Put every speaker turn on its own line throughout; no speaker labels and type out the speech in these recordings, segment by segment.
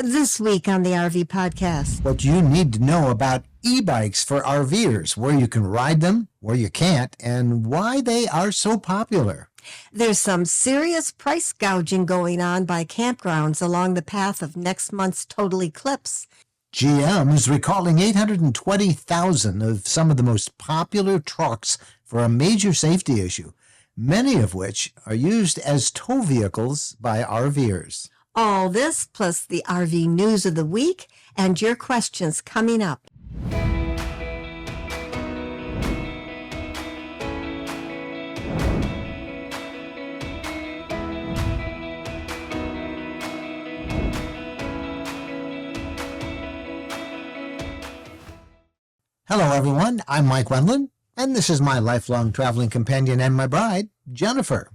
This week on the RV Podcast.
What you need to know about e-bikes for RVers, where you can ride them, where you can't, and why they are so popular.
There's some serious price gouging going on by campgrounds along the path of next month's total eclipse.
GM is recalling 820,000 of some of the most popular trucks for a major safety issue, many of which are used as tow vehicles by RVers.
All this plus the RV news of the week and your questions coming up.
Hello, everyone. I'm Mike Wendland, and this is my lifelong traveling companion and my bride, Jennifer.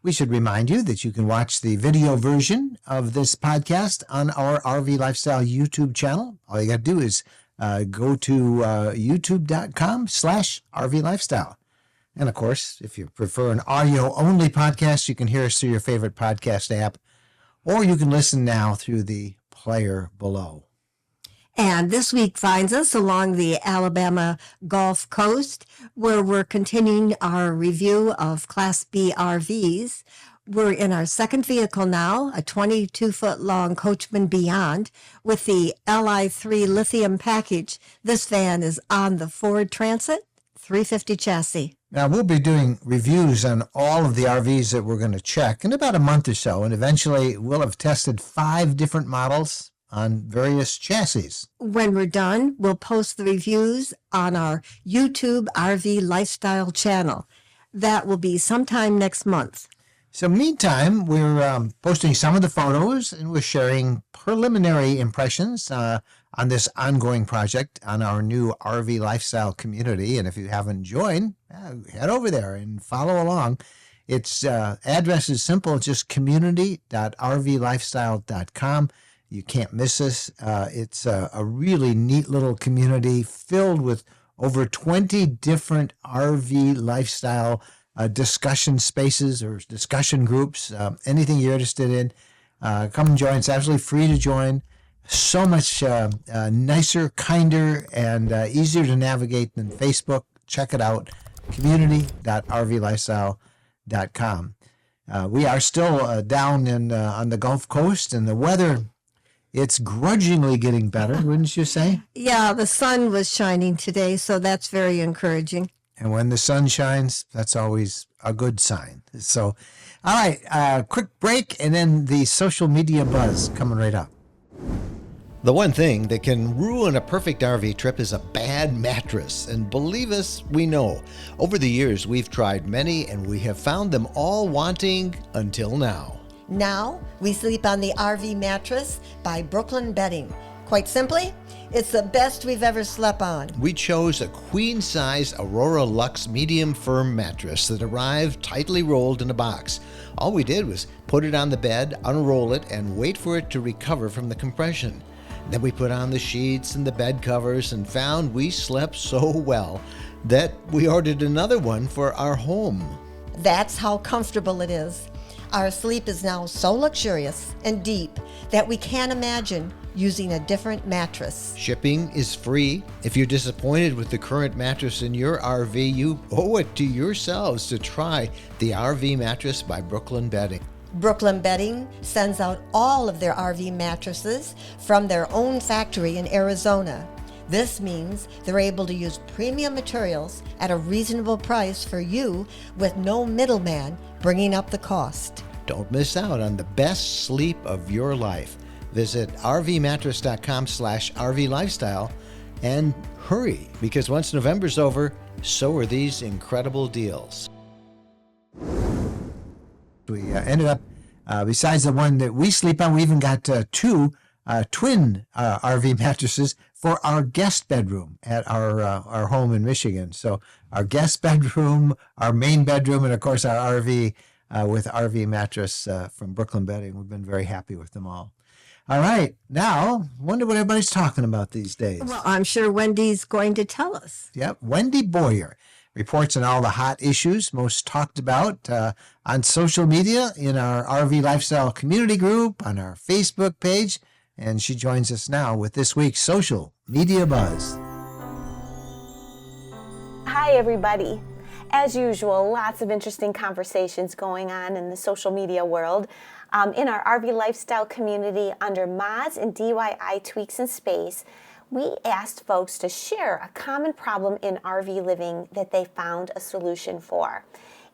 We should remind you that you can watch the video version of this podcast on our RV Lifestyle YouTube channel. All you got to do is go to youtube.com/RV Lifestyle. And of course, if you prefer an audio-only podcast, you can hear us through your favorite podcast app, or you can listen now through the player below.
And this week finds us along the Alabama Gulf Coast, where we're continuing our review of Class B RVs. We're in our second vehicle now, a 22-foot-long Coachman Beyond with the Li3 lithium package. This van is on the Ford Transit 350 chassis.
Now, we'll be doing reviews on all of the RVs that we're going to check in about a month or so, and eventually we'll have tested 5 different models on various chassis.
When we're done, we'll post the reviews on our YouTube RV Lifestyle channel. That will be sometime next month.
So meantime, we're posting some of the photos and we're sharing preliminary impressions on this ongoing project on our new RV Lifestyle community. And if you haven't joined, head over there and follow along. Its address is simple, just community.rvlifestyle.com. You can't miss us. It's a really neat little community filled with over 20 different RV lifestyle discussion spaces or discussion groups. Anything you're interested in, come and join. It's absolutely free to join. So much nicer, kinder, and easier to navigate than Facebook. Check it out, community.rvlifestyle.com. We are still down on the Gulf Coast, and the weather, it's grudgingly getting better, wouldn't you say?
Yeah, the sun was shining today, so that's very encouraging.
And when the sun shines, that's always a good sign. So, all right, quick break, and then the social media buzz coming right up. The one thing that can ruin a perfect RV trip is a bad mattress. And believe us, we know. Over the years, we've tried many, and we have found them all wanting until now.
Now, we sleep on the RV mattress by Brooklyn Bedding. Quite simply, it's the best we've ever slept on.
We chose a queen-size Aurora Luxe medium firm mattress that arrived tightly rolled in a box. All we did was put it on the bed, unroll it, and wait for it to recover from the compression. Then we put on the sheets and the bed covers and found we slept so well that we ordered another one for our home.
That's how comfortable it is. Our sleep is now so luxurious and deep that we can't imagine using a different mattress.
Shipping is free. If you're disappointed with the current mattress in your RV, you owe it to yourselves to try the RV mattress by Brooklyn Bedding.
Brooklyn Bedding sends out all of their RV mattresses from their own factory in Arizona. This means they're able to use premium materials at a reasonable price for you with no middleman bringing up the cost.
Don't miss out on the best sleep of your life. Visit rvmattress.com/RV Lifestyle and hurry, because once November's over, so are these incredible deals. We ended up, besides the one that we sleep on, we even got 2 twin RV mattresses for our guest bedroom at our home in Michigan. So our guest bedroom, our main bedroom, and of course our RV with RV mattress from Brooklyn Bedding. We've been very happy with them all. All right, now, wonder what everybody's talking about these days.
Well, I'm sure Wendy's going to tell us.
Yep, Wendy Boyer reports on all the hot issues most talked about on social media, in our RV Lifestyle community group, on our Facebook page, and she joins us now with this week's Social Media Buzz.
Hi, everybody. As usual, lots of interesting conversations going on in the social media world. In our RV lifestyle community under Mods and DIY Tweaks in Space, we asked folks to share a common problem in RV living that they found a solution for.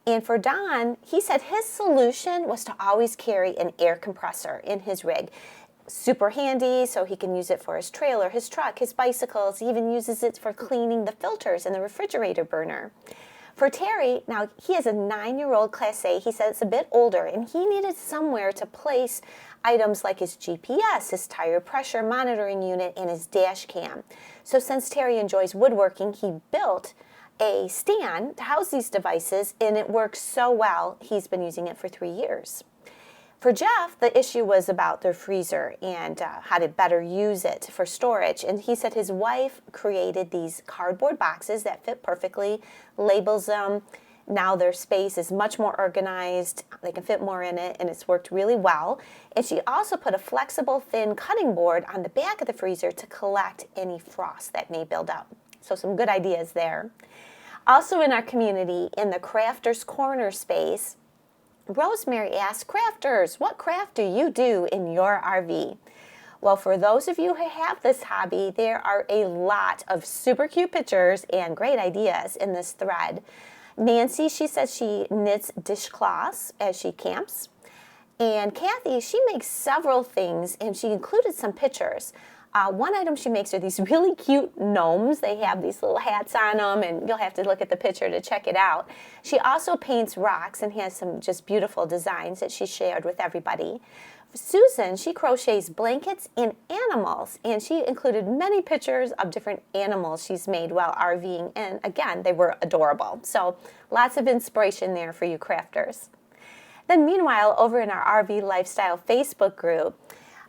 And for Don, he said his solution was to always carry an air compressor in his rig. Super handy, so he can use it for his trailer, his truck, his bicycles. He even uses it for cleaning the filters in the refrigerator burner. For Terry, now he has a 9-year-old Class A. He said it's a bit older, and he needed somewhere to place items like his GPS, his tire pressure monitoring unit, and his dash cam. So since Terry enjoys woodworking, he built a stand to house these devices, and it works so well, he's been using it for 3 years. For Jeff, the issue was about their freezer and how to better use it for storage. And he said his wife created these cardboard boxes that fit perfectly, labels them. Now their space is much more organized. They can fit more in it, and it's worked really well. And she also put a flexible, thin cutting board on the back of the freezer to collect any frost that may build up. So some good ideas there. Also in our community, in the Crafters Corner space, Rosemary asked, crafters, what craft do you do in your RV? Well, for those of you who have this hobby, there are a lot of super cute pictures and great ideas in this thread. Nancy, she says she knits dishcloths as she camps. And Kathy, she makes several things, and she included some pictures. One item she makes are these really cute gnomes. They have these little hats on them, and you'll have to look at the picture to check it out. She also paints rocks and has some just beautiful designs that she shared with everybody. Susan, she crochets blankets and animals, and she included many pictures of different animals she's made while RVing, and again, they were adorable. So lots of inspiration there for you crafters. Then meanwhile, over in our RV Lifestyle Facebook group,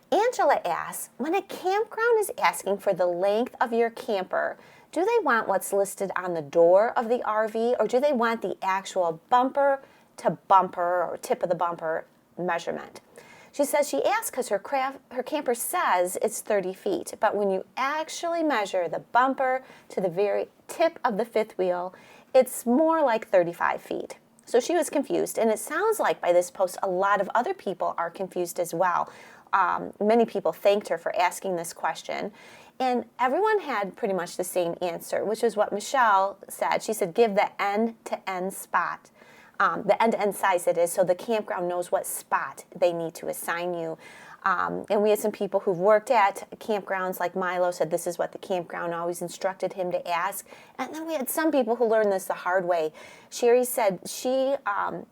Angela asks, when a campground is asking for the length of your camper, do they want what's listed on the door of the RV, or do they want the actual bumper to bumper or tip of the bumper measurement? She says she asked because her camper says it's 30 feet, but when you actually measure the bumper to the very tip of the fifth wheel, it's more like 35 feet. So she was confused, and it sounds like by this post, a lot of other people are confused as well. Many people thanked her for asking this question, and everyone had pretty much the same answer, which is what Michelle said. She said, give the end-to-end spot, the end-to-end size it is, so the campground knows what spot they need to assign you. And we had some people who've worked at campgrounds, like Milo said this is what the campground always instructed him to ask. And then we had some people who learned this the hard way. Sherry said she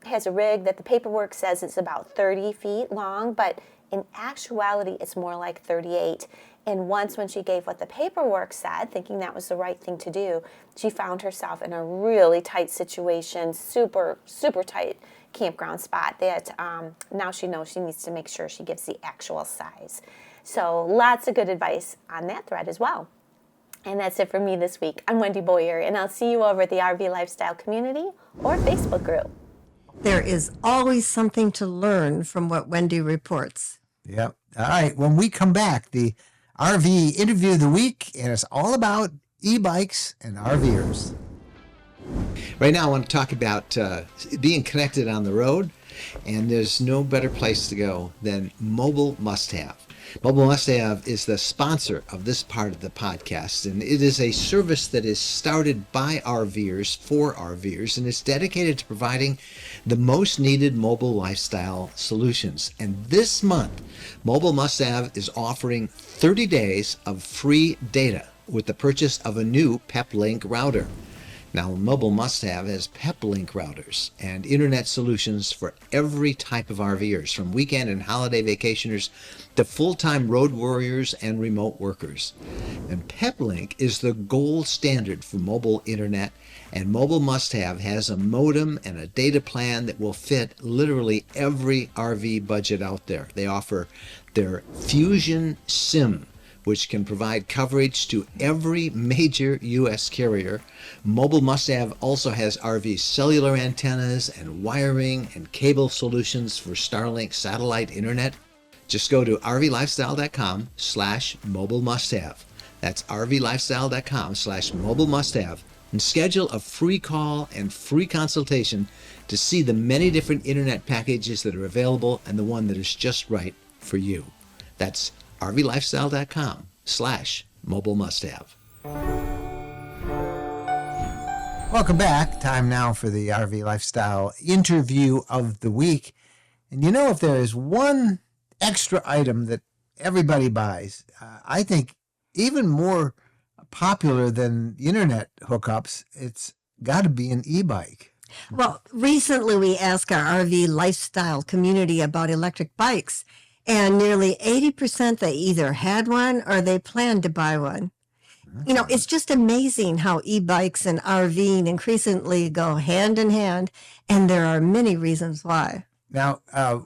has a rig that the paperwork says it's about 30 feet long, but in actuality, it's more like 38. And once when she gave what the paperwork said, thinking that was the right thing to do, she found herself in a really tight situation, super, super tight campground spot that now she knows she needs to make sure she gives the actual size. So lots of good advice on that thread as well. And that's it for me this week. I'm Wendy Boyer, and I'll see you over at the RV Lifestyle Community or Facebook group.
There is always something to learn from what Wendy reports.
Yep. All right. When we come back, the RV interview of the week, and it's all about e-bikes and RVers.
Right now, I want to talk about being connected on the road, and there's no better place to go than Mobile Must Have. Mobile Must Have is the sponsor of this part of the podcast, and it is a service that is started by RVers for RVers, and it's dedicated to providing the most needed mobile lifestyle solutions. And this month, Mobile Must Have is offering 30 days of free data with the purchase of a new PepLink router. Now, Mobile Must Have has PepLink routers and internet solutions for every type of RVers, from weekend and holiday vacationers to full-time road warriors and remote workers. And PepLink is the gold standard for mobile internet, and Mobile Must Have has a modem and a data plan that will fit literally every RV budget out there. They offer their Fusion SIM, which can provide coverage to every major U.S. carrier. Mobile Must Have also has RV cellular antennas and wiring and cable solutions for Starlink satellite internet. Just go to rvlifestyle.com/mobile must-have. That's rvlifestyle.com/mobile must-have and schedule a free call and free consultation to see the many different internet packages that are available and the one that is just right for you. That's rvlifestyle.com/mobile must-have.
Welcome back. Time now for the RV Lifestyle interview of the week. And you know, if there is one extra item that everybody buys, I think even more popular than internet hookups, it's got to be an e-bike.
Well, recently we asked our RV lifestyle community about electric bikes, and nearly 80% they either had one or they planned to buy one. You know, it's just amazing how e-bikes and RVing increasingly go hand in hand, and there are many reasons why.
Now,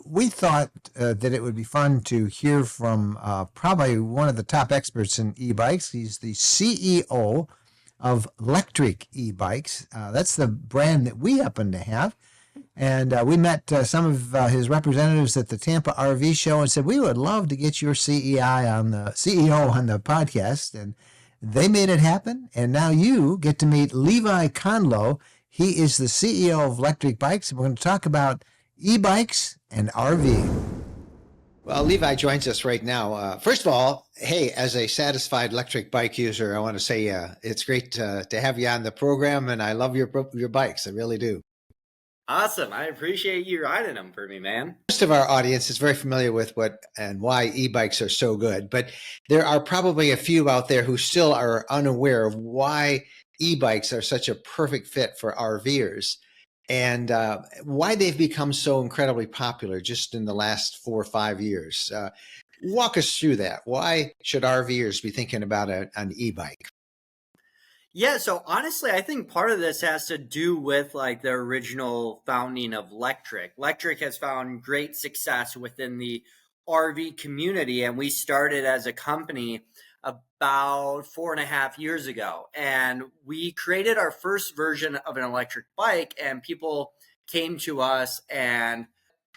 we thought that it would be fun to hear from probably one of the top experts in e-bikes. He's the CEO of Lectric eBikes. That's the brand that we happen to have. And we met some of his representatives at the Tampa RV show and said, we would love to get your CEO on the podcast. And they made it happen. And now you get to meet Levi Conlow. He is the CEO of Lectric Bikes. And we're going to talk about e-bikes and RV.
Well, Levi joins us right now. First of all, hey, as a satisfied electric bike user, I want to say it's great to have you on the program, and I love your bikes. I really do.
Awesome. I appreciate you riding them for me, man.
Most of our audience is very familiar with what and why e-bikes are so good, but there are probably a few out there who still are unaware of why e-bikes are such a perfect fit for RVers. And why they've become so incredibly popular just in the last 4 or 5 years. Walk us through that. Why should RVers be thinking about an e-bike?
Yeah, so honestly, I think part of this has to do with like the original founding of Lectric. Lectric has found great success within the RV community, and we started as a company about 4.5 years ago, and we created our first version of an electric bike, and people came to us, and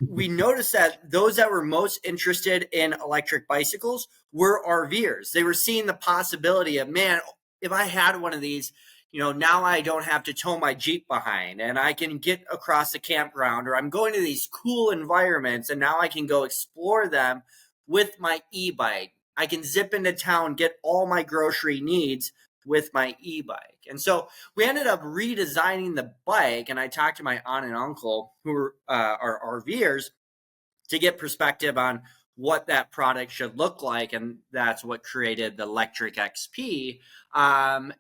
we noticed that those that were most interested in electric bicycles were RVers. They were seeing the possibility of, man, if I had one of these, now I don't have to tow my Jeep behind, and I can get across the campground, or I'm going to these cool environments, and now I can go explore them with my e-bike. I can zip into town, get all my grocery needs with my e-bike. And so we ended up redesigning the bike, and I talked to my aunt and uncle, who are RVers, to get perspective on what that product should look like, and that's what created the Lectric XP. And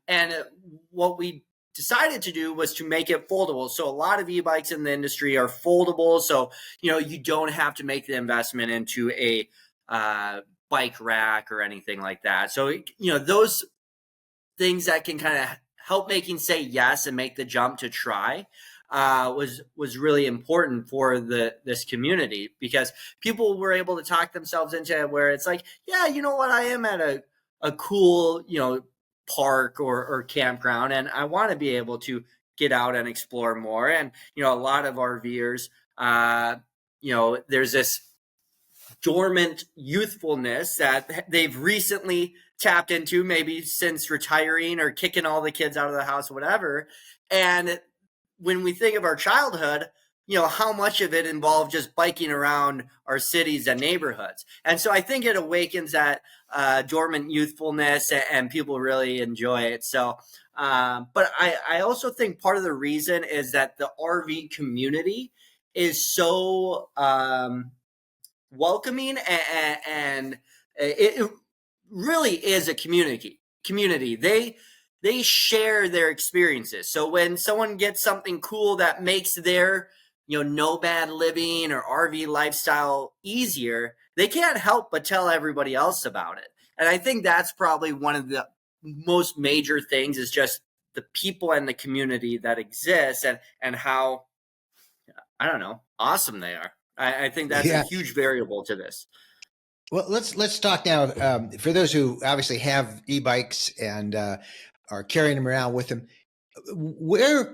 what we decided to do was to make it foldable. So a lot of e-bikes in the industry are foldable, so you don't have to make the investment into a bike rack or anything like that. So those things that can kind of help making say yes and make the jump to try was really important for this community, because people were able to talk themselves into it, where it's like, yeah, you know what, I am at a cool park or campground, and I want to be able to get out and explore more. And a lot of RVers, there's this dormant youthfulness that they've recently tapped into, maybe since retiring or kicking all the kids out of the house, whatever. And when we think of our childhood, how much of it involved just biking around our cities and neighborhoods. And so I think it awakens that dormant youthfulness, and people really enjoy it. So, but I also think part of the reason is that the RV community is so welcoming, and it really is a community. They share their experiences. So when someone gets something cool that makes their nomad living or RV lifestyle easier, they can't help but tell everybody else about it. And I think that's probably one of the most major things, is just the people and the community that exists, and how, I don't know, awesome they are. I think that's a huge variable to this.
Well, let's talk now. For those who obviously have e-bikes and are carrying them around with them, where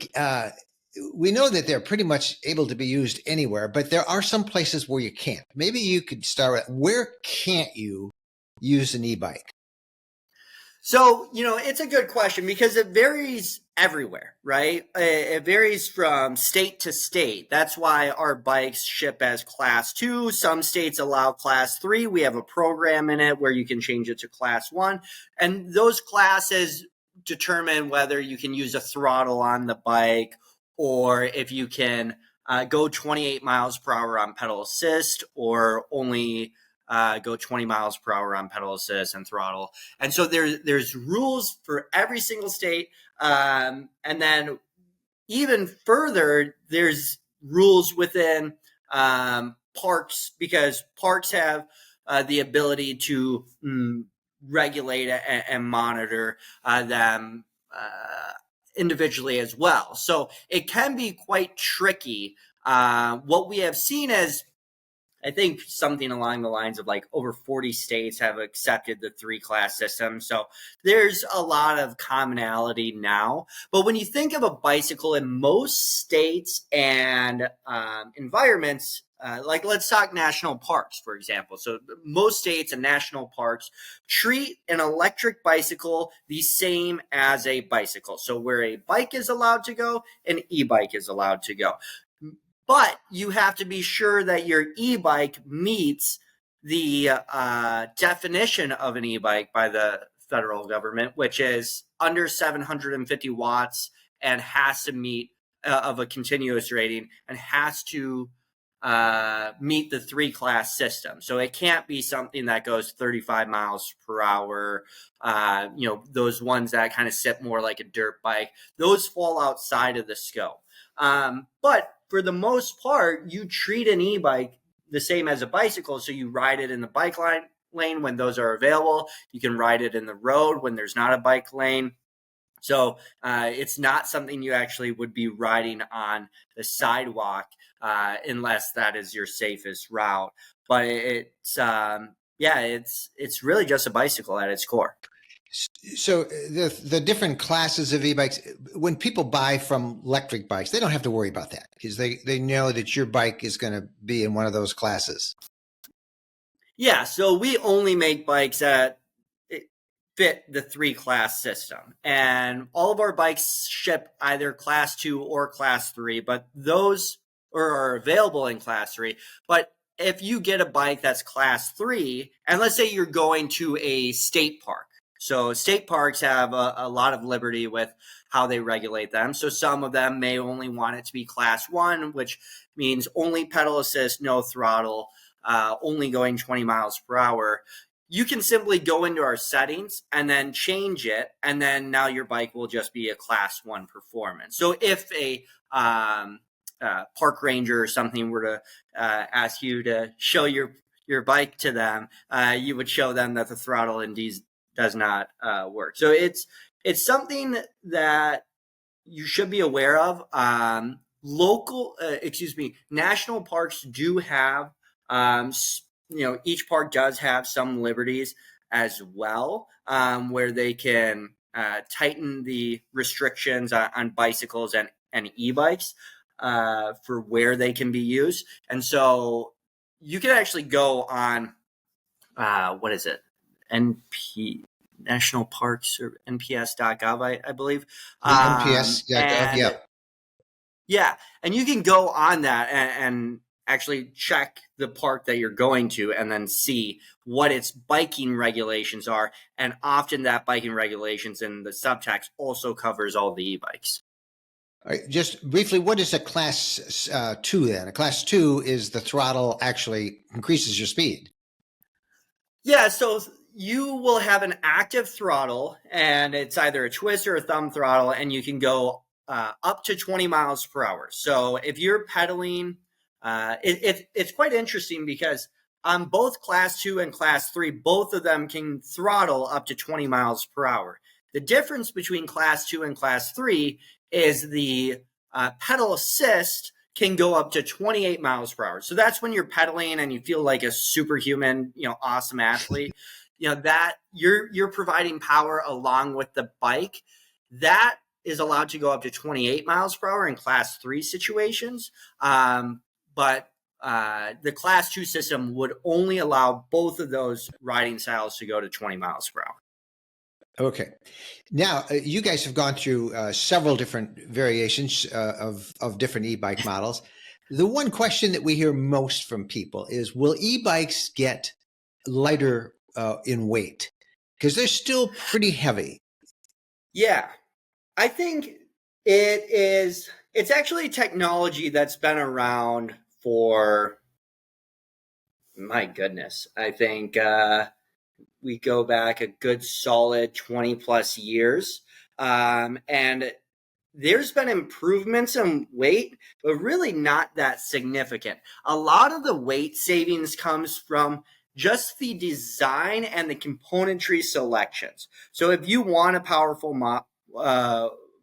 we know that they're pretty much able to be used anywhere, but there are some places where you can't. Maybe you could start with, where can't you use an e-bike?
So, it's a good question because it varies everywhere, right? It varies from state to state. That's why our bikes ship as class 2. Some states allow class 3. We have a program in it where you can change it to class 1. And those classes determine whether you can use a throttle on the bike or if you can go 28 miles per hour on pedal assist or only go 20 miles per hour on pedal assist and throttle. And so there's rules for every single state. And then even further, there's rules within parks because parks have the ability to regulate and monitor them individually as well. So it can be quite tricky. What we have seen is, I think something along the lines of like over 40 states have accepted the 3-class system. So there's a lot of commonality now. But when you think of a bicycle in most states and environments, like let's talk national parks, for example. So most states and national parks treat an electric bicycle the same as a bicycle. So where a bike is allowed to go, an e-bike is allowed to go. But you have to be sure that your e-bike meets the definition of an e-bike by the federal government, which is under 750 watts and has to meet of a continuous rating and has to meet the 3-class system. So it can't be something that goes 35 miles per hour. Those ones that kind of sit more like a dirt bike, those fall outside of the scope. But for the most part, you treat an e-bike the same as a bicycle. So you ride it in the bike lane when those are available. You can ride it in the road when there's not a bike lane. So it's not something you actually would be riding on the sidewalk unless that is your safest route. But it's really just a bicycle at its core.
So the different classes of e-bikes, when people buy from Lectric bikes, they don't have to worry about that because they know that your bike is going to be in one of those classes.
Yeah, so we only make bikes that fit the 3-class system. And all of our bikes ship either class 2 or class 3, but those are available in class 3. But if you get a bike that's class 3, and let's say you're going to a state park, so state parks have a lot of liberty with how they regulate them. So some of them may only want it to be class 1, which means only pedal assist, no throttle, only going 20 miles per hour. You can simply go into our settings and then change it. And then now your bike will just be a class 1 performance. So if a park ranger or something were to ask you to show your bike to them, you would show them that the throttle indeed does not work. So it's something that you should be aware of. National parks do have, each park does have some liberties as well, where they can tighten the restrictions on bicycles and e-bikes for where they can be used. And so you can actually go on, what is it? National Parks or nps.gov, I believe.
NPS, yeah.
Yeah, and you can go on that and actually check the park that you're going to and then see what its biking regulations are. And often that biking regulations in the subtext also covers all the e-bikes.
All right, just briefly, what is a class 2 then? A class 2 is the throttle actually increases your speed.
Yeah, so you will have an active throttle, and it's either a twist or a thumb throttle, and you can go up to 20 miles per hour. So if you're pedaling, it's quite interesting because on both class 2 and class 3, both of them can throttle up to 20 miles per hour. The difference between class 2 and class 3 is the pedal assist can go up to 28 miles per hour. So that's when you're pedaling and you feel like a superhuman, awesome athlete. That you're providing power along with the bike. That is allowed to go up to 28 miles per hour in class 3 situations. But the class 2 system would only allow both of those riding styles to go to 20 miles per hour.
Okay. Now, you guys have gone through several different variations of different e-bike models. The one question that we hear most from people is, will e-bikes get lighter in weight? Because they're still pretty heavy.
Yeah, I think it's actually technology that's been around for, my goodness, I think we go back a good solid 20 plus years. And there's been improvements in weight, but really not that significant. A lot of the weight savings comes from just the design and the componentry selections. So if you want a powerful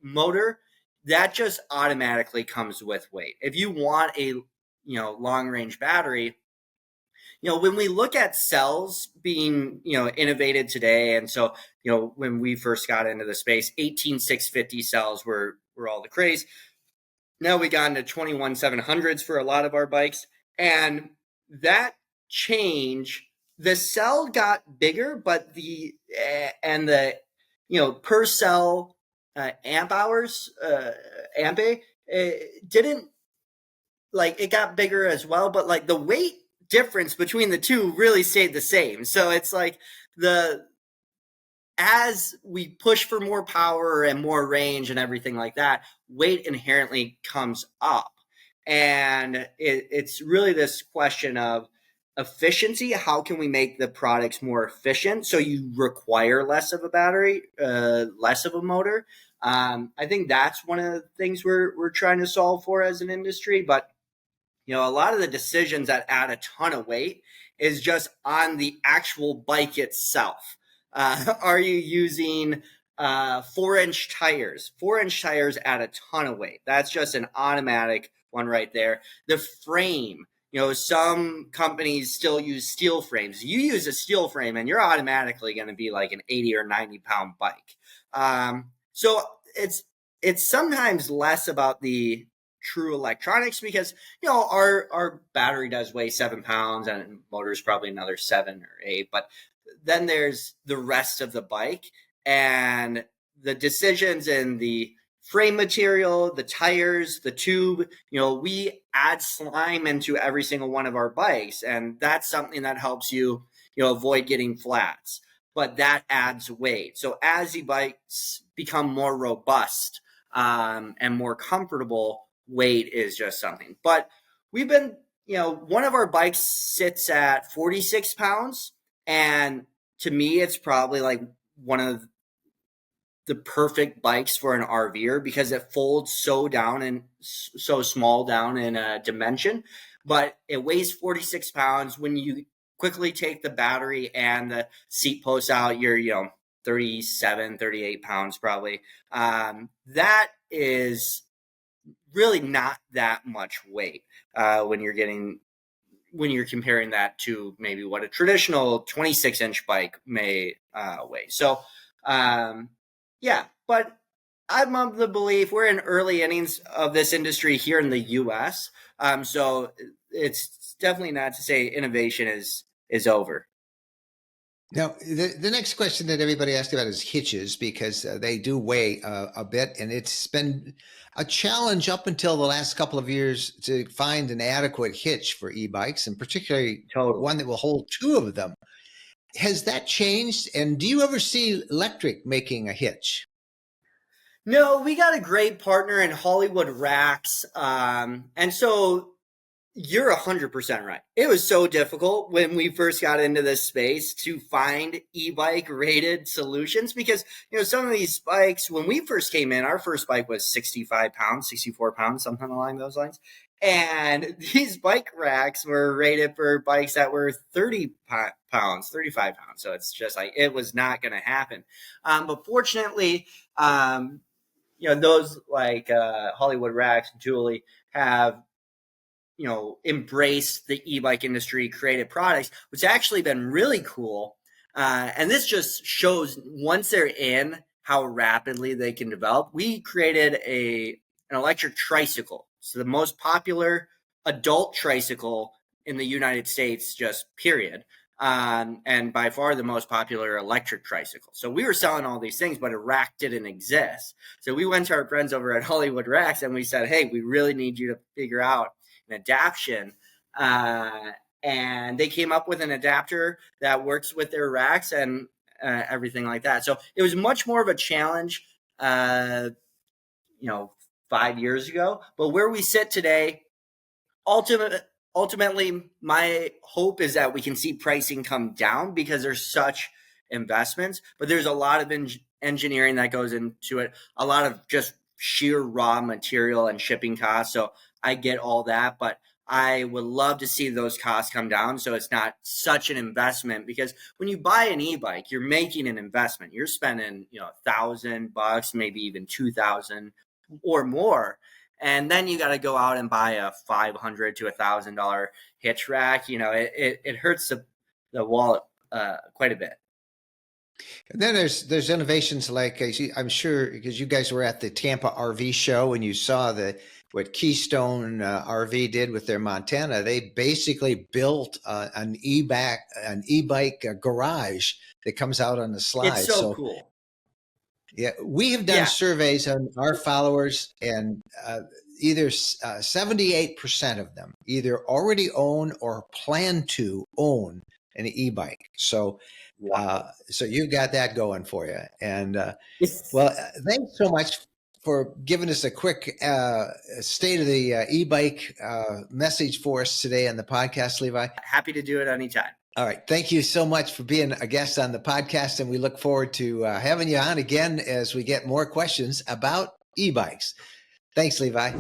motor, that just automatically comes with weight. If you want a long range battery, when we look at cells being, innovated today, and so, when we first got into the space, 18650 cells were all the craze. Now we got into 21700s for a lot of our bikes, and that change, the cell got bigger, but the per cell amp hours, ampe, didn't, like, it got bigger as well, but like the weight difference between the two really stayed the same. So it's like as we push for more power and more range and everything like that, weight inherently comes up. And it's really this question of efficiency. How can we make the products more efficient so you require less of a battery, less of a motor? I think that's one of the things we're trying to solve for as an industry. But a lot of the decisions that add a ton of weight is just on the actual bike itself. Are you using 4-inch tires? 4-inch tires add a ton of weight. That's just an automatic one right there. The frame, some companies still use steel frames. You use a steel frame and you're automatically going to be like an 80 or 90 pound bike. So it's sometimes less about the true electronics, because our battery does weigh 7 pounds and motor is probably another 7 or 8, but then there's the rest of the bike and the decisions in the frame material, the tires, the tube. We add slime into every single one of our bikes, and that's something that helps you avoid getting flats, but that adds weight. So as the bikes become more robust and more comfortable, weight is just something. But we've been, one of our bikes sits at 46 pounds. And to me, it's probably like one of the perfect bikes for an RVer, because it folds so down and so small down in a dimension, but it weighs 46 pounds. When you quickly take the battery and the seat posts out, you're, 37, 38 pounds probably. That is really not that much weight when you're comparing that to maybe what a traditional 26-inch bike may weigh. So, but I'm of the belief we're in early innings of this industry here in the U.S. So it's definitely not to say innovation is over.
Now, the next question that everybody asks about is hitches, because they do weigh a bit, and it's been a challenge up until the last couple of years to find an adequate hitch for e-bikes, and particularly one that will hold 2 of them. Has that changed? And do you ever see Lectric making a hitch?
No, we got a great partner in Hollywood Racks. And so you're 100% right. It was so difficult when we first got into this space to find e-bike rated solutions, because, some of these bikes, when we first came in, our first bike was 65 pounds, 64 pounds, something along those lines. And these bike racks were rated for bikes that were 30 pounds, 35 pounds. So it's just like, it was not going to happen. But fortunately, those like Hollywood Racks and Julie have embrace the e-bike industry, created products, which actually been really cool. And this just shows, once they're in, how rapidly they can develop, we created an electric tricycle. So the most popular adult tricycle in the United States, just period. And by far the most popular electric tricycle. So we were selling all these things, but a rack didn't exist. So we went to our friends over at Hollywood Racks and we said, hey, we really need you to figure out an adaptation. And they came up with an adapter that works with their racks and everything like that. So it was much more of a challenge, 5 years ago. But where we sit today, ultimately, my hope is that we can see pricing come down because there's such investments, but there's a lot of engineering that goes into it, a lot of just sheer raw material and shipping costs. So I get all that, but I would love to see those costs come down so it's not such an investment, because when you buy an e-bike, you're making an investment. You're spending, $1,000, maybe even $2,000 or more. And then you got to go out and buy a $500 to $1,000 hitch rack. It hurts the wallet quite a bit.
And then there's innovations like, I'm sure, because you guys were at the Tampa RV show and you saw what Keystone RV did with their Montana. They basically built an e-bike garage that comes out on the slide.
It's so cool.
Yeah, we have done surveys on our followers, and either 78% of them either already own or plan to own an e-bike. So, so you've got that going for you. And thanks so much for giving us a quick state of the e-bike message for us today on the podcast, Levi.
Happy to do it anytime.
All right. Thank you so much for being a guest on the podcast. And we look forward to having you on again as we get more questions about e-bikes. Thanks, Levi.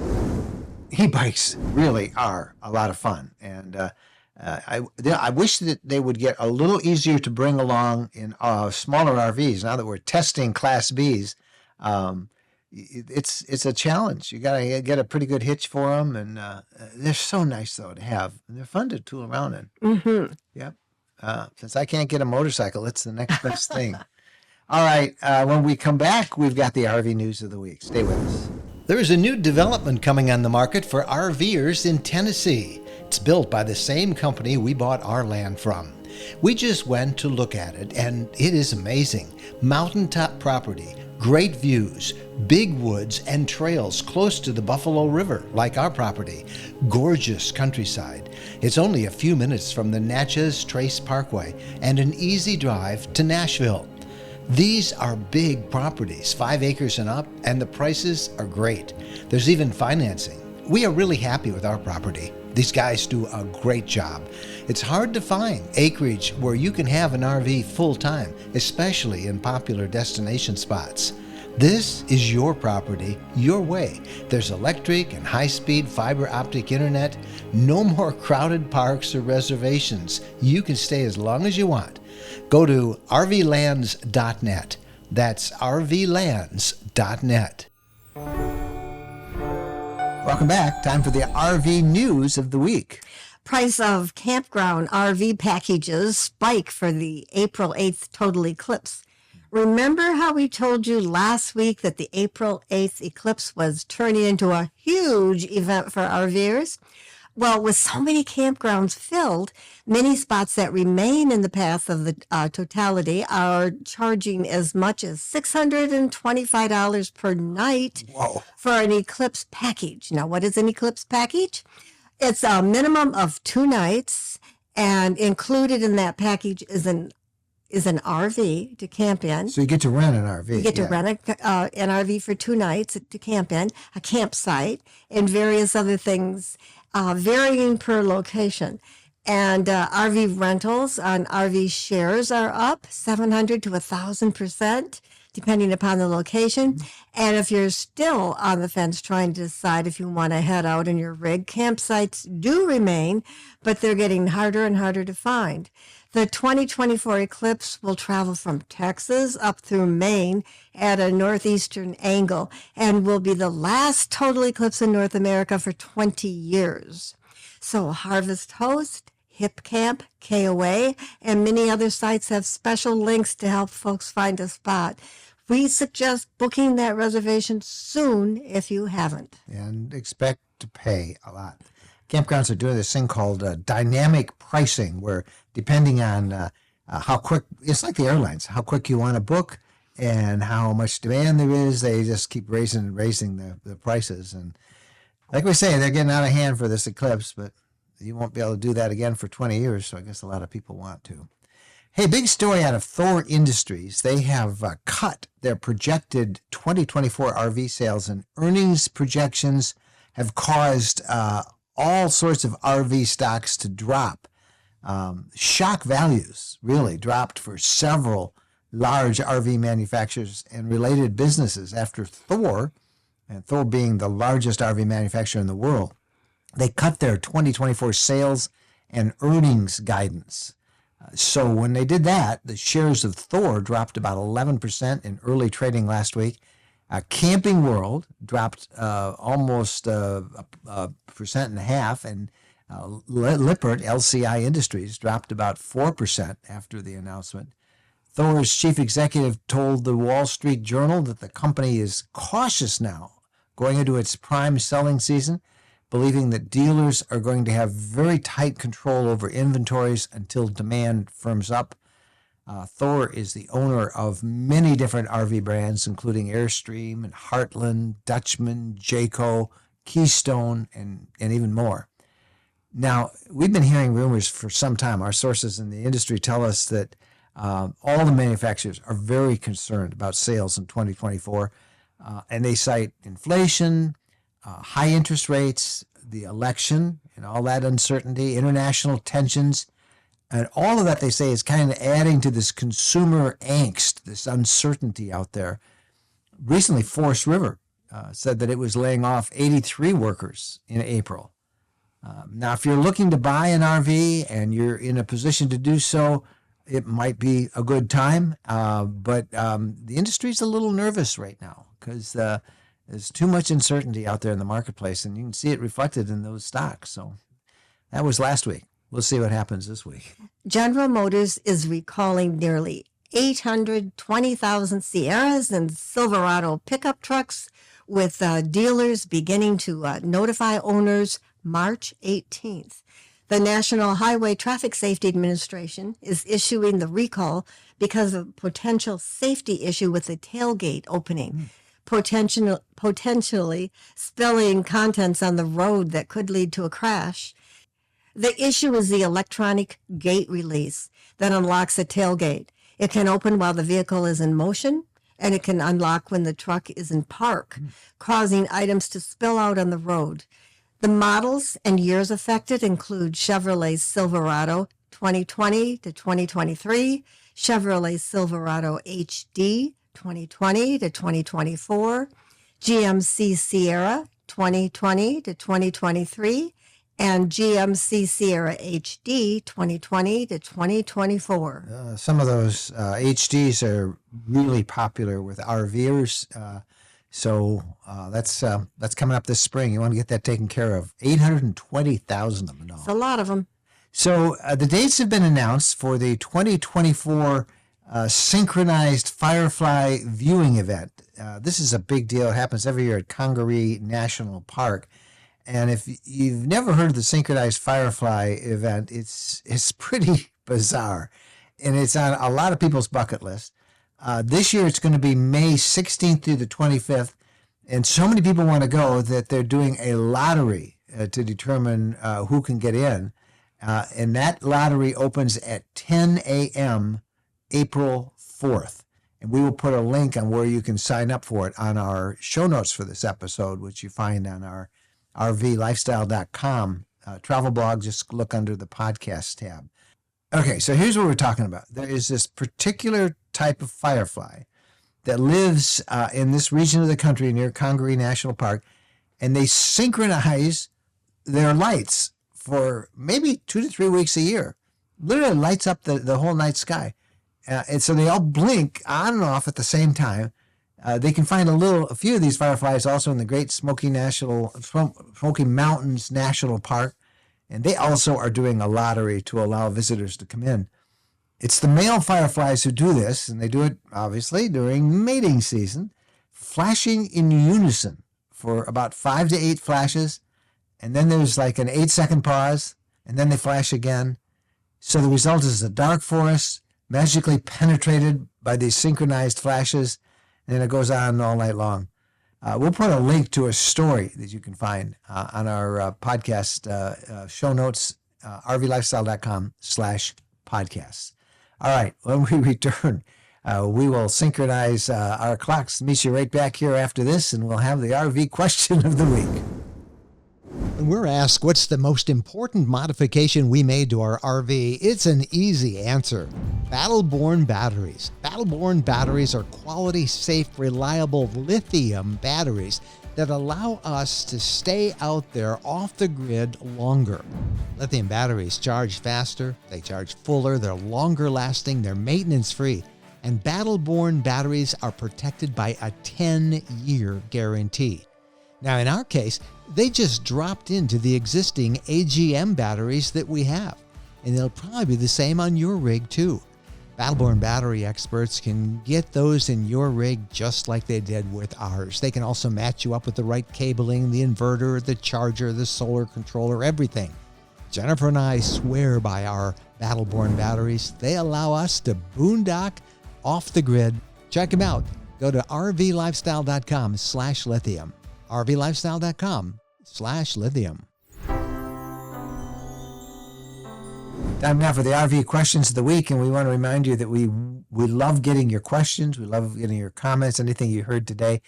E-bikes really are a lot of fun. And I wish that they would get a little easier to bring along in smaller RVs. Now that we're testing Class Bs, it's a challenge. You got to get a pretty good hitch for them. And they're so nice, though, to have. And they're fun to tool around in.
Mm-hmm.
Yep. Since I can't get a motorcycle, it's the next best thing. All right. When we come back, we've got the RV news of the week. Stay with us.
There is a new development coming on the market for RVers in Tennessee. It's built by the same company we bought our land from. We just went to look at it, and it is amazing. Mountaintop property, great views, big woods and trails close to the Buffalo River, like our property. Gorgeous countryside. It's only a few minutes from the Natchez Trace Parkway and an easy drive to Nashville. These are big properties, 5 acres and up, and the prices are great. There's even financing. We are really happy with our property. These guys do a great job. It's hard to find acreage where you can have an RV full-time, especially in popular destination spots. This is your property, your way. There's electric and high-speed fiber optic internet. No more crowded parks or reservations. You can stay as long as you want. Go to rvlands.net. That's rvlands.net.
Welcome back. Time for the RV news of the week.
Price of campground RV packages spike for the April 8th total eclipse. Remember how we told you last week that the April 8th eclipse was turning into a huge event for RVers? Well, with so many campgrounds filled, many spots that remain in the path of the totality are charging as much as $625 per night for an eclipse package. Now, what is an eclipse package? It's a minimum of 2 nights, and included in that package is an RV to camp in.
So you get to rent an RV.
You get to rent an RV for 2 nights to camp in, a campsite, and various other things, varying per location. And RV rentals on RV shares are up 700 to 1,000%, depending upon the location. And if you're still on the fence trying to decide if you want to head out in your rig, campsites do remain, but they're getting harder and harder to find. The 2024 eclipse will travel from Texas up through Maine at a northeastern angle and will be the last total eclipse in North America for 20 years. So Harvest Host, Hip Camp, KOA, and many other sites have special links to help folks find a spot. We suggest booking that reservation soon if you haven't.
And expect to pay a lot. Campgrounds are doing this thing called dynamic pricing, where depending on how quick, it's like the airlines, how quick you want to book and how much demand there is, they just keep raising the prices. And like we say, they're getting out of hand for this eclipse, but you won't be able to do that again for 20 years, so I guess a lot of people want to. Hey, big story out of Thor Industries. They have cut their projected 2024 RV sales, and earnings projections have caused all sorts of RV stocks to drop. Shock values really dropped for several large RV manufacturers and related businesses after Thor, and Thor being the largest RV manufacturer in the world, they cut their 2024 sales and earnings guidance. So when they did that, the shares of Thor dropped about 11% in early trading last week. Camping World dropped almost a 1.5%, and Lippert, LCI Industries, dropped about 4% after the announcement. Thor's chief executive told the Wall Street Journal that the company is cautious now going into its prime selling season, believing that dealers are going to have very tight control over inventories until demand firms up. Thor is the owner of many different RV brands, including Airstream and Heartland, Dutchman, Jayco, Keystone, and even more. Now, we've been hearing rumors for some time. Our sources in the industry tell us that all the manufacturers are very concerned about sales in 2024, and they cite inflation, high interest rates, the election, and all that uncertainty, international tensions, and all of that, they say, is kind of adding to this consumer angst, this uncertainty out there. Recently, Forest River said that it was laying off 83 workers in April. Now, if you're looking to buy an RV and you're in a position to do so, it might be a good time, but the industry's a little nervous right now because there's too much uncertainty out there in the marketplace, and you can see it reflected in those stocks. So that was last week. We'll see what happens this week.
General Motors is recalling nearly 820,000 Sierras and Silverado pickup trucks, with dealers beginning to notify owners March 18th. The National Highway Traffic Safety Administration is issuing the recall because of a potential safety issue with the tailgate opening, potentially spilling contents on the road that could lead to a crash. The issue is the electronic gate release that unlocks the tailgate. It can open while the vehicle is in motion, and it can unlock when the truck is in park, causing items to spill out on the road. The models and years affected include Chevrolet Silverado 2020 to 2023, Chevrolet Silverado HD 2020 to 2024, GMC Sierra 2020 to 2023, and GMC Sierra HD 2020 to 2024.
Some of those HDs are really popular with RVers. So that's coming up this spring. You want to get that taken care of. 820,000 of them.
It's a lot of them.
So the dates have been announced for the 2024 synchronized Firefly viewing event. This is a big deal. It happens every year at Congaree National Park. And if you've never heard of the synchronized Firefly event, it's pretty bizarre. And it's on a lot of people's bucket list. This year it's going to be May 16th through the 25th. And so many people want to go that they're doing a lottery to determine who can get in. And that lottery opens at 10 a.m. April 4th. And we will put a link on where you can sign up for it on our show notes for this episode, which you find on our RVlifestyle.com travel blog. Just look under the podcast tab. Okay, so here's what we're talking about. There is this particular type of firefly that lives in this region of the country near Congaree National Park, and they synchronize their lights for maybe 2 to 3 weeks a year. Literally lights up the whole night sky. And so they all blink on and off at the same time. They can find a few of these fireflies also in the Great Smoky Mountains National Park. And they also are doing a lottery to allow visitors to come in. It's the male fireflies who do this, and they do it obviously during mating season, flashing in unison for about 5 to 8 flashes, and then there's like an 8-second pause, and then they flash again. So the result is a dark forest magically penetrated by these synchronized flashes, and it goes on all night long. We'll put a link to a story that you can find on our podcast show notes, rvlifestyle.com/podcasts. All right, when we return, we will synchronize our clocks. Meet you right back here after this, and we'll have the RV question of the week.
When we're asked what's the most important modification we made to our RV, it's an easy answer. Battle-Born batteries. Battle-Born batteries are quality, safe, reliable lithium batteries that allow us to stay out there off the grid longer. Lithium batteries charge faster, they charge fuller, they're longer lasting, they're maintenance free, and Battle-Born batteries are protected by a 10-year guarantee. Now in our case, they just dropped into the existing AGM batteries that we have, and they'll probably be the same on your rig too. Battle-Born battery experts can get those in your rig just like they did with ours. They can also match you up with the right cabling, the inverter, the charger, the solar controller, everything. Jennifer and I swear by our Battle-Born batteries. They allow us to boondock off the grid. Check them out. Go to rvlifestyle.com/lithium. rvlifestyle.com/lithium.
Time now for the RV questions of the week, and we want to remind you that we love getting your questions. We love getting your comments, anything you heard today.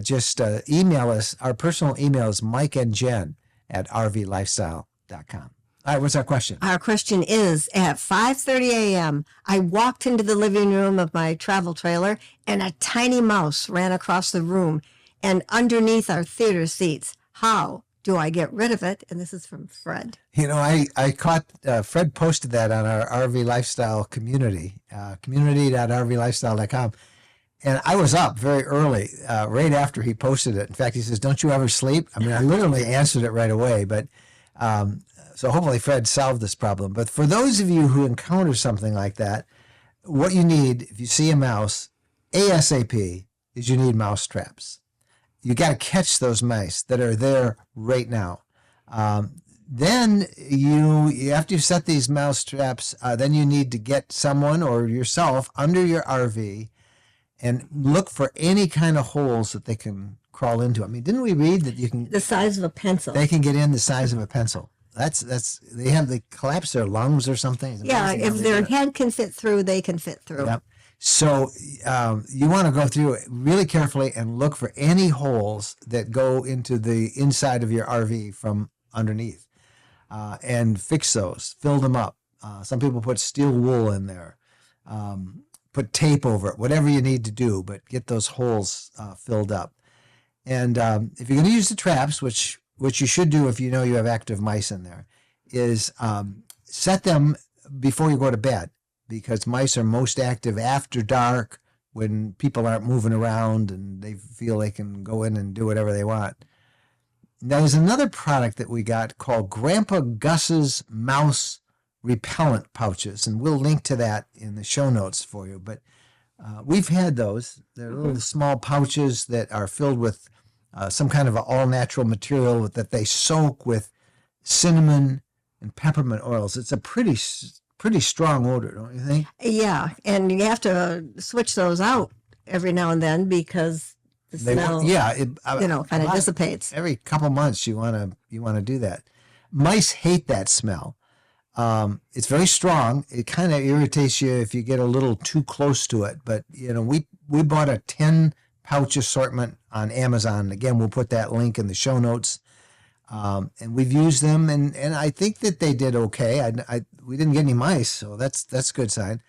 Just email us. Our personal email is mikeandjen@rvlifestyle.com. All right, what's our question?
Our question is, at 5:30 a.m., I walked into the living room of my travel trailer and a tiny mouse ran across the room and underneath our theater seats. How do I get rid of it? And this is from Fred.
You know, I caught, Fred posted that on our RV Lifestyle community, community.rvlifestyle.com. And I was up very early, right after he posted it. In fact, he says, "Don't you ever sleep?" I mean, I literally answered it right away. But so hopefully Fred solved this problem. But for those of you who encounter something like that, what you need, if you see a mouse, ASAP, is you need mouse traps. You got to catch those mice that are there right now. Then after you set these mouse traps, then you need to get someone or yourself under your RV and look for any kind of holes that they can crawl into. I mean, didn't we read that you can?
The size of a pencil.
They can get in the size of a pencil. They collapse their lungs or something. It's
Yeah,
amazing how
if
they
their
do it.
head can fit through, they can fit through.
Yep. So you want to go through it really carefully and look for any holes that go into the inside of your RV from underneath, and fix those, fill them up. Some people put steel wool in there, put tape over it, whatever you need to do, but get those holes filled up. And if you're going to use the traps, which you should do if you know you have active mice in there, is set them before you go to bed, because mice are most active after dark when people aren't moving around and they feel they can go in and do whatever they want. Now, there's another product that we got called Grandpa Gus's Mouse Repellent Pouches, and we'll link to that in the show notes for you. But we've had those. They're little small pouches that are filled with some kind of an all-natural material that they soak with cinnamon and peppermint oils. It's a pretty strong odor, don't you think?
Yeah, and you have to switch those out every now and then because the smell, kind of dissipates.
Every couple months, you want to do that. Mice hate that smell. It's very strong. It kind of irritates you if you get a little too close to it. But we bought a 10 pouch assortment on Amazon. Again, we'll put that link in the show notes. And we've used them, and I think that they did okay. We didn't get any mice, so that's a good sign.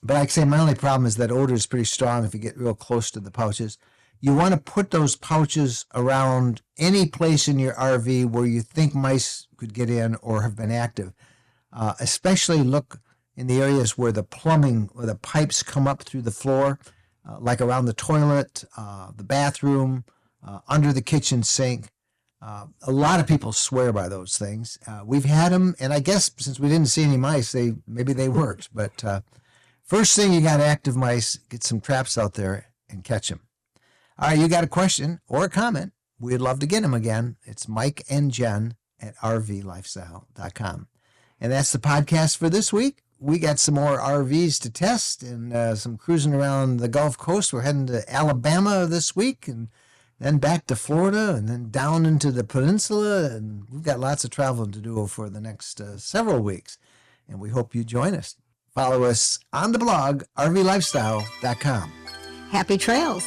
But like I say, my only problem is that odor is pretty strong if you get real close to the pouches. You want to put those pouches around any place in your RV where you think mice could get in or have been active. Especially look in the areas where the plumbing or the pipes come up through the floor, like around the toilet, the bathroom, under the kitchen sink. A lot of people swear by those things. We've had them, and I guess since we didn't see any mice, maybe they worked. But first thing, you got active mice, get some traps out there and catch them. All right, you got a question or a comment, we'd love to get them again. It's Mike and Jen at rvlifestyle.com. And that's the podcast for this week. We got some more RVs to test and some cruising around the Gulf Coast. We're heading to Alabama this week and then back to Florida and then down into the peninsula. And we've got lots of traveling to do for the next several weeks. And we hope you join us. Follow us on the blog, rvlifestyle.com.
Happy trails.